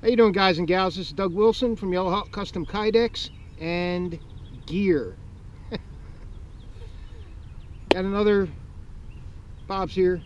How you doing, guys and gals? This is Doug Wilson from Yellow Hawk Custom Kydex and Gear. Got another Bob's here.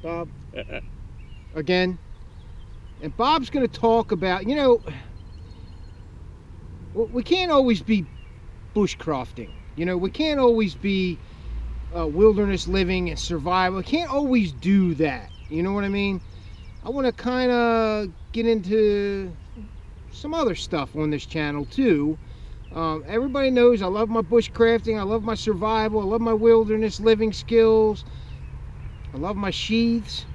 Bob. Again. And Bob's going to talk about, you know, we can't always be bushcrafting. You know, we can't always be wilderness living and survival. We can't always do that. You know what I mean? I want to kind of get into some other stuff on this channel too. Everybody knows I love my bushcrafting, I love my survival, I love my wilderness living skills, I love my sheaths,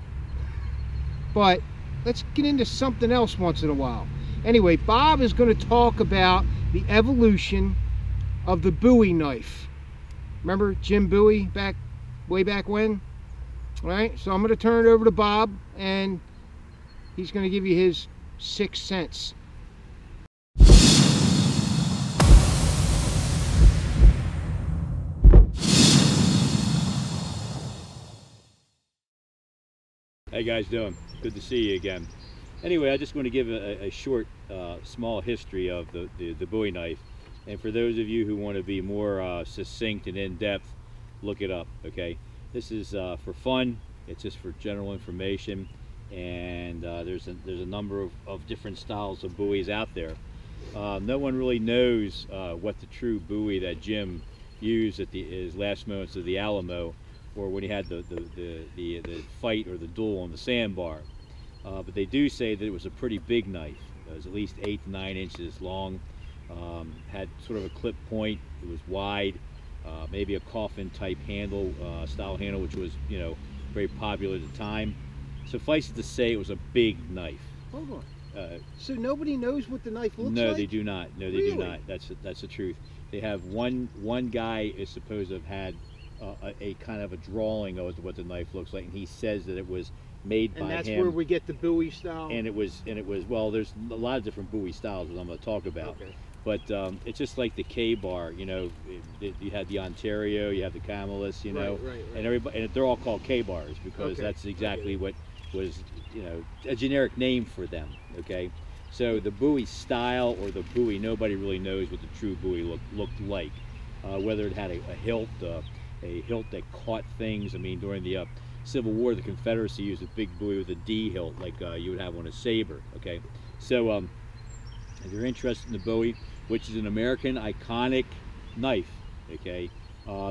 but let's get into something else once in a while. Anyway, Bob is going to talk about the evolution of the Bowie knife. Remember Jim Bowie way back when? All right, so I'm going to turn it over to Bob and he's going to give you his 6 cents. How you guys doing? Good to see you again. Anyway, I just want to give a short, small history of the Bowie knife. And for those of you who want to be more succinct and in-depth, look it up, okay? This is for fun. It's just for general information. And there's a number of different styles of Bowies out there. No one really knows what the true Bowie that Jim used at his last moments of the Alamo, or when he had the fight or the duel on the sandbar. But they do say that it was a pretty big knife. It was at least 8 to 9 inches long. Had sort of a clip point. It was wide. Maybe a coffin type handle, style handle, which was, you know, very popular at the time. Suffice it to say, it was a big knife. Hold on. So nobody knows what the knife looks like? No, they do not. No, they do not. That's the truth. They have one guy is supposed to have had a kind of a drawing of what the knife looks like, and he says that it was made by him. And that's where we get the Bowie style. And it was well, there's a lot of different Bowie styles that I'm going to talk about. Okay. But it's just like the K-bar, you know. You had the Ontario, you have the Camelus, you know, right. and everybody, and they're all called K-bars because that's exactly what was, you know, a generic name for them. Okay, so the Bowie style or the Bowie, nobody really knows what the true Bowie looked like. Whether it had a hilt that caught things. I mean, during the Civil War, the Confederacy used a big Bowie with a D hilt, like you would have on a saber. Okay, so if you're interested in the Bowie, which is an American iconic knife, okay,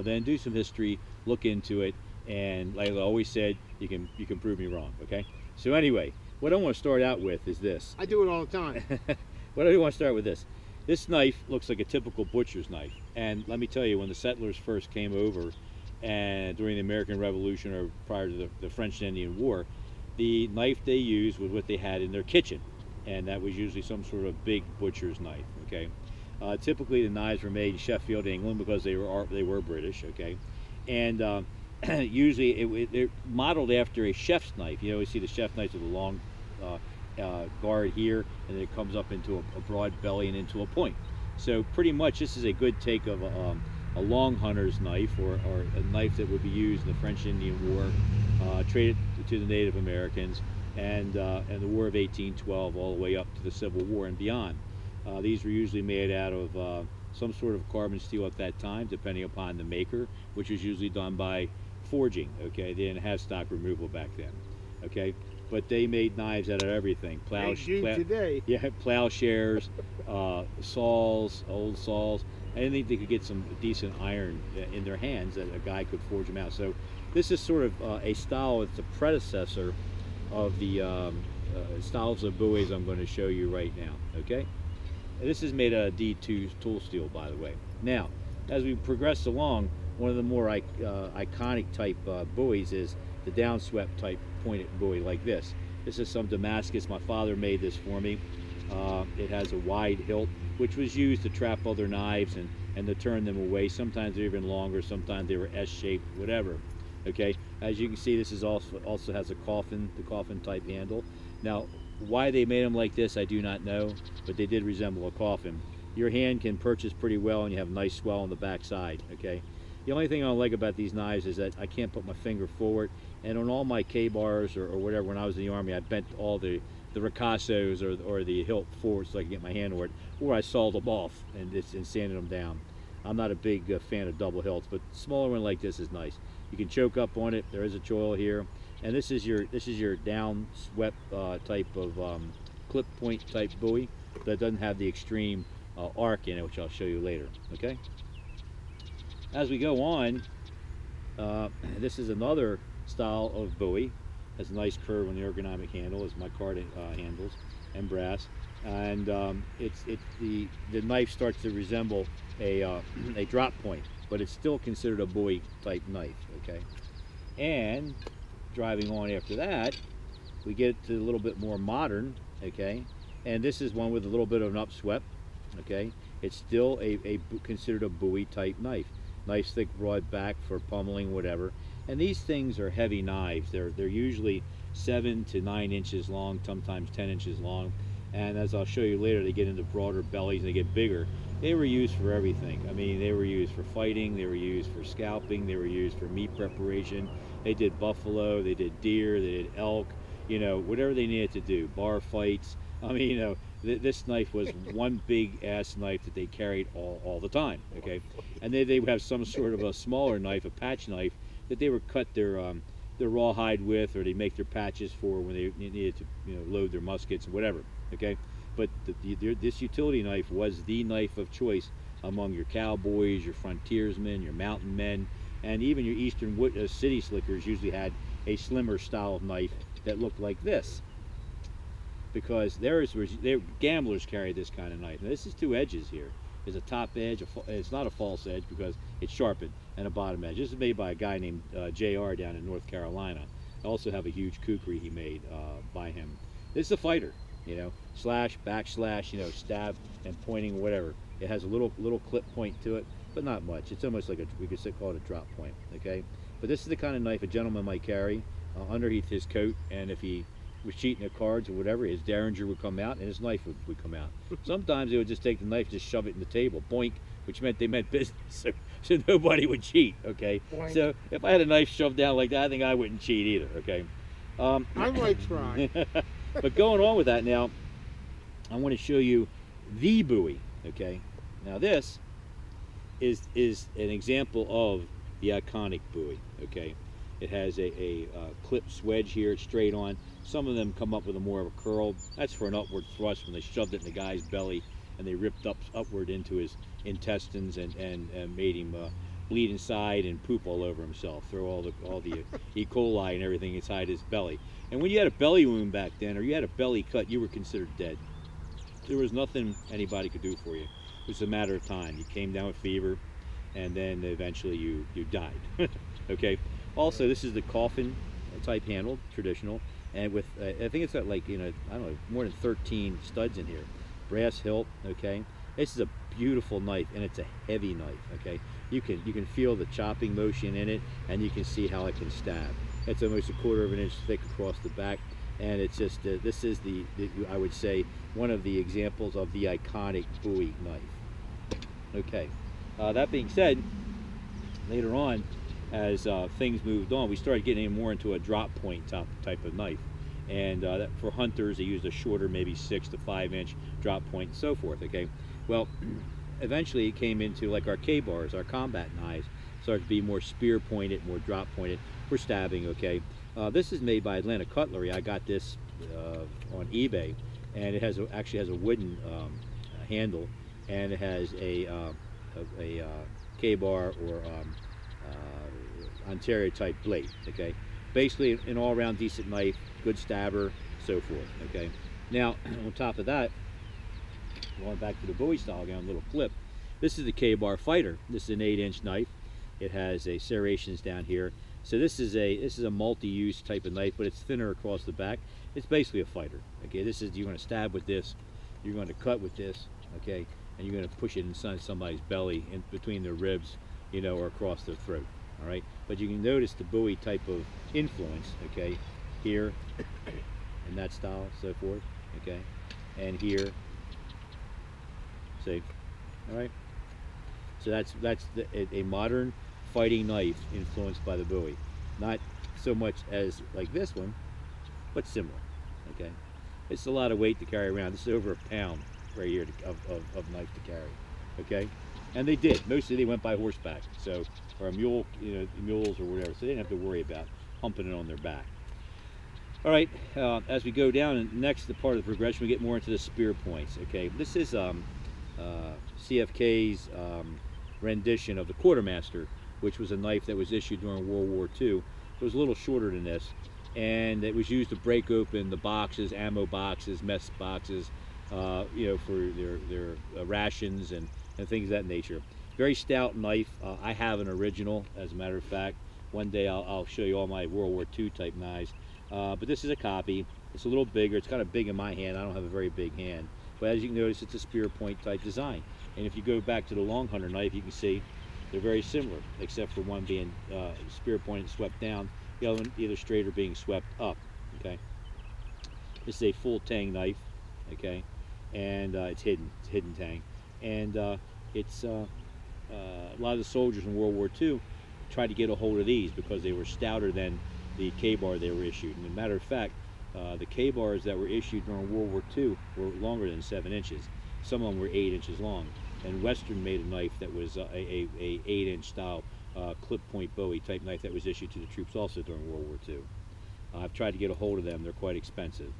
then do some history, look into it, and like I always said, you can prove me wrong. Okay, so anyway, what I want to start out with is this. I do it all the time. What I want to start with this. This knife looks like a typical butcher's knife, and let me tell you, when the settlers first came over, and during the American Revolution or prior to the French and Indian War, the knife they used was what they had in their kitchen, and that was usually some sort of big butcher's knife. Okay, typically the knives were made in Sheffield, England, because they were British. Okay, and usually they're modeled after a chef's knife. You know, you see the chef knives with a long guard here, and then it comes up into a broad belly and into a point. So pretty much this is a good take of a long hunter's knife, or a knife that would be used in the French Indian War, traded to the Native Americans, and the War of 1812 all the way up to the Civil War and beyond. These were usually made out of some sort of carbon steel at that time, depending upon the maker, which was usually done by forging. Okay, they didn't have stock removal back then. Okay, but they made knives out of everything. Today. Yeah, plowshares, saws, old saws. Anything they could get some decent iron in their hands that a guy could forge them out. So this is sort of a style. It's a predecessor of the styles of Bowies I'm going to show you right now. Okay, and this is made out of D2 tool steel, by the way. Now, as we progress along, one of the more iconic type Bowies is the downswept type pointed Bowie like this. This is some Damascus. My father made this for me. It has a wide hilt, which was used to trap other knives and to turn them away. Sometimes they're even longer, sometimes they were S-shaped, whatever. Okay, as you can see, this is also has a coffin, the coffin type handle. Now, why they made them like this, I do not know, but they did resemble a coffin. Your hand can purchase pretty well, and you have a nice swell on the back side. Okay, the only thing I don't like about these knives is that I can't put my finger forward, and on all my K-bars or whatever, when I was in the Army, I bent all the the ricassos or the hilt forward so I can get my hand on it, or I sawed them off and sanded them down. I'm not a big fan of double hilts, but smaller one like this is nice. You can choke up on it. There is a choil here, and this is your down swept type of clip point type buoy that doesn't have the extreme arc in it, which I'll show you later. Okay. As we go on, this is another style of buoy. Has a nice curve on the ergonomic handle, as my card handles, and brass. And the knife starts to resemble a drop point, but it's still considered a buoy type knife. Okay. And driving on after that, we get to a little bit more modern. Okay. And this is one with a little bit of an upswept. Okay. It's still considered a buoy type knife. Nice thick broad back for pummeling, whatever. And these things are heavy knives. They're usually 7 to 9 inches long, sometimes 10 inches long. And as I'll show you later, they get into broader bellies and they get bigger. They were used for everything. I mean, they were used for fighting, they were used for scalping, they were used for meat preparation. They did buffalo, they did deer, they did elk, you know, whatever they needed to do, bar fights. I mean, you know, this knife was one big ass knife that they carried all the time. Okay, and they would have some sort of a smaller knife, a patch knife, that they would cut their rawhide with, or they make their patches for when they needed to, you know, load their muskets and whatever. Okay, but this utility knife was the knife of choice among your cowboys, your frontiersmen, your mountain men, and even your eastern city slickers usually had a slimmer style of knife that looked like this, because gamblers carried this kind of knife. Now, this is two edges here. There's a top edge, it's not a false edge because it's sharpened, and a bottom edge. This is made by a guy named JR down in North Carolina. I also have a huge kukri he made by him. This is a fighter, you know, slash, backslash, you know, stab and pointing, whatever. It has a little clip point to it, but not much. It's almost like we could call it a drop point, okay? But this is the kind of knife a gentleman might carry underneath his coat, and if he was cheating at cards or whatever, his derringer would come out and his knife would come out. Sometimes they would just take the knife, just shove it in the table, boink, which meant they meant business, so nobody would cheat, okay? Boink. So if I had a knife shoved down like that, I think I wouldn't cheat either, okay? I might try. But going on with that now, I want to show you the buoy, okay? Now this is an example of the iconic buoy, okay? It has a clip swedge here, it's straight on. Some of them come up with a more of a curl. That's for an upward thrust when they shoved it in the guy's belly and they ripped upward into his intestines and made him bleed inside and poop all over himself, throw all the E. coli and everything inside his belly. And when you had a belly wound back then, or you had a belly cut, you were considered dead. There was nothing anybody could do for you. It was a matter of time. You came down with fever, and then eventually you died. Okay. Also, this is the coffin type handle, traditional, and with I think it's got, like, you know, I don't know, more than 13 studs in here. Brass hilt. Okay. This is a beautiful knife, and it's a heavy knife. Okay. You can feel the chopping motion in it, and you can see how it can stab. It's almost 1/4 of an inch thick across the back, and it's just this is the I would say one of the examples of the iconic Bowie knife. Okay. That being said, later on, as things moved on, we started getting more into a drop point type of knife, and for hunters they used a shorter, maybe 6 to 5 inch drop point and so forth. Okay. Well, eventually it came into, like, our K-bars, our combat knives, started to be more spear pointed, more drop pointed for stabbing. Okay. This is made by Atlanta Cutlery. I got this on eBay, and it actually has a wooden handle, and it has a K-bar or Ontario type blade. Okay, basically an all-around decent knife, good stabber, so forth. Okay, now on top of that, going back to the Bowie style again, a little clip. This is the K-bar Fighter. This is an 8-inch knife. It has a serrations down here. So this is a multi-use type of knife, but it's thinner across the back. It's basically a fighter. Okay, you're going to stab with this, you're going to cut with this. Okay, and you're going to push it inside somebody's belly, in between their ribs, you know, or across their throat. All right, but you can notice the Bowie type of influence. Okay, here in that style, so forth. Okay, and here. See, all right. So that's a modern fighting knife influenced by the Bowie. Not so much as like this one, but similar. Okay. It's a lot of weight to carry around. This is over a pound right here of knife to carry. Okay, and they did. Mostly they went by horseback, so or a mule, mules or whatever. So they didn't have to worry about humping it on their back. All right, as we go down, and next the part of the progression, we get more into the spear points. Okay, this is CFK's rendition of the quartermaster, which was a knife that was issued during World War II. It was a little shorter than this, and it was used to break open the boxes, ammo boxes, mess boxes, for their rations and things of that nature. Very stout knife. I have an original, as a matter of fact. One day I'll show you all my World War II type knives. But this is a copy. It's a little bigger. It's kind of big in my hand. I don't have a very big hand. But as you can notice, it's a spear point type design. And if you go back to the long hunter knife, you can see they're very similar, except for one being spear point and swept down, the other one either straight or being swept up. Okay. This is a full tang knife. Okay, and it's hidden tang, and it's a lot of the soldiers in World War II tried to get a hold of these because they were stouter than the K-bar they were issued. And as a matter of fact, the K-bars that were issued during World War II were longer than 7 inches. Some of them were 8 inches long. And Western made a knife that was a 8-inch style clip point Bowie type knife that was issued to the troops also during World War II. I've tried to get a hold of them. They're quite expensive.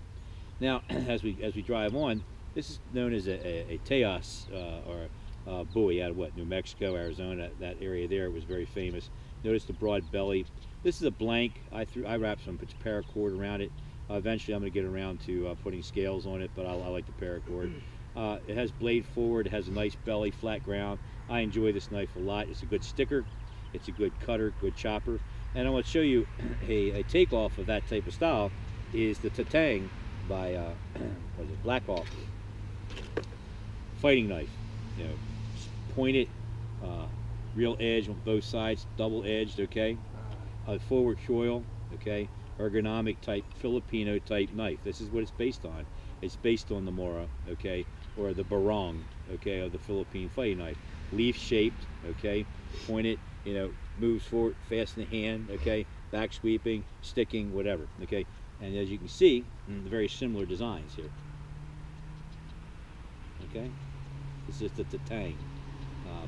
Now, as we drive on, this is known as a Tejas or Bowie out of New Mexico, Arizona. That area there was very famous. Notice the broad belly. This is a blank. I wrapped some paracord around it. Eventually, I'm going to get around to putting scales on it, but I like the paracord. It has blade forward. It has a nice belly, flat ground. I enjoy this knife a lot. It's a good sticker. It's a good cutter, good chopper. And I want to show you a takeoff of that type of style is the Tatang by what is it, Blackhawk fighting knife. Pointed, real edge on both sides, double edged. Okay, forward choil. Okay, ergonomic type Filipino type knife. This is what it's based on. It's based on the Mora. Okay, or the barong. Okay, of the Philippine fighting knife. Leaf shaped. Okay, pointed. Moves forward, fast in the hand. Okay, back sweeping, sticking, whatever. Okay. And as you can see, very similar designs here. Okay, this is the Tatang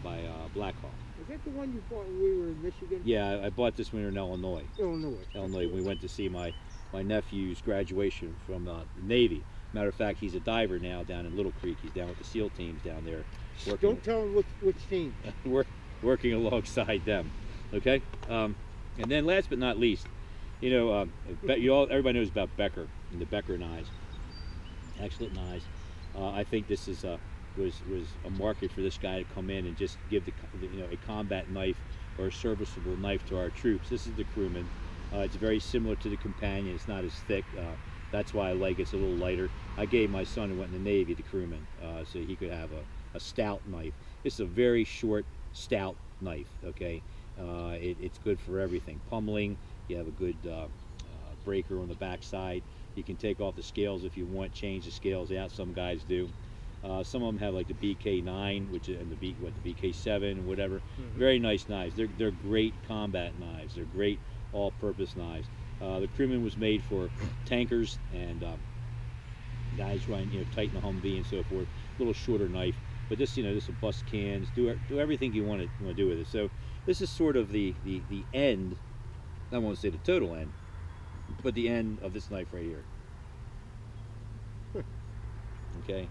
by Blackhawk. Is that the one you bought when we were in Michigan? Yeah, I bought this one in Illinois. Illinois. We went to see my nephew's graduation from the Navy. Matter of fact, he's a diver now down in Little Creek. He's down with the SEAL teams down there. Don't tell him which team. Working alongside them. Okay, and then last but not least, everybody knows about Becker and the Becker knives. Excellent knives. I think this is was a market for this guy to come in and just give a combat knife or a serviceable knife to our troops. This is the Crewman. It's very similar to the Companion. It's not as thick. That's why I like it. It's a little lighter. I gave my son who went in the Navy the Crewman so he could have a stout knife. This is a very short, stout knife. Okay, it's good for everything. Pummeling. You have a good breaker on the back side. You can take off the scales if you want, change the scales out. Some guys do. Some of them have like the BK9, and the BK7 and whatever. Mm-hmm. Very nice knives. They're great combat knives. They're great all-purpose knives. The Crewman was made for tankers and guys running, tighten the Humvee and so forth. A little shorter knife, but this will bust cans, do everything you want to do with it. So this is sort of the end. I won't say the total end, but the end of this knife right here. Okay.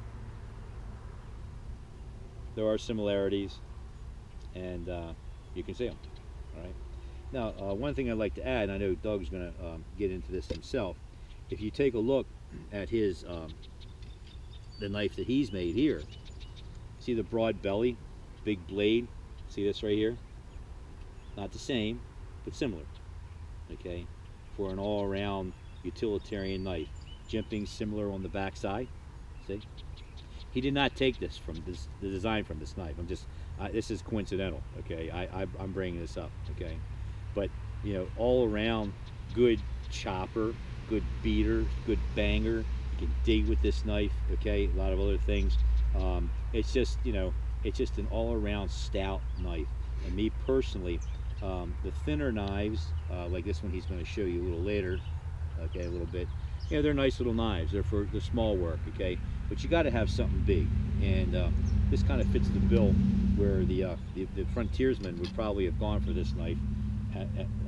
There are similarities, and you can see them. All right. Now, one thing I'd like to add, and I know Doug's going to get into this himself. If you take a look at his the knife that he's made here, see the broad belly, big blade. See this right here? Not the same, but similar. Okay, for an all-around utilitarian knife. Jimping similar on the back side. See? He did not take this from the design from this knife. This is coincidental. Okay, I'm bringing this up. Okay, but all around good chopper, good beater, good banger. You can dig with this knife. Okay, a lot of other things. It's just it's just an all-around stout knife. And me personally, the thinner knives, like this one he's going to show you a little later, okay, a little bit, you know, they're nice little knives. They're for the small work, okay? But you got to have something big, and this kind of fits the bill where the frontiersmen would probably have gone for this knife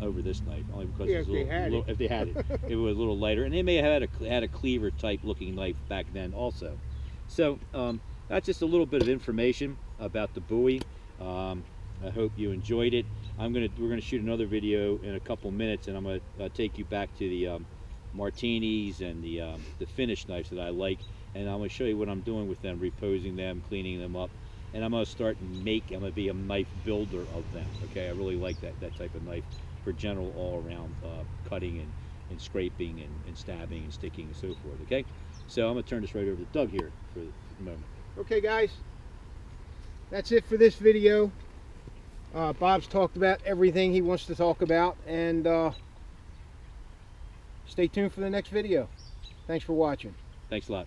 over this knife, only because Yeah, it's a little, if they had it, it was a little lighter, and they may have had a cleaver type looking knife back then also. So that's just a little bit of information about the Bowie. I hope you enjoyed it. We're gonna shoot another video in a couple minutes, and I'm gonna take you back to the martinis and the finished knives that I like, and I'm gonna show you what I'm doing with them, reposing them, cleaning them up, and I'm gonna start I'm gonna be a knife builder of them. Okay, I really like that type of knife for general all-around cutting and scraping and stabbing and sticking and so forth. Okay, so I'm gonna turn this right over to Doug here for the moment. Okay, guys, that's it for this video. Bob's talked about everything he wants to talk about, and stay tuned for the next video. Thanks for watching. Thanks a lot.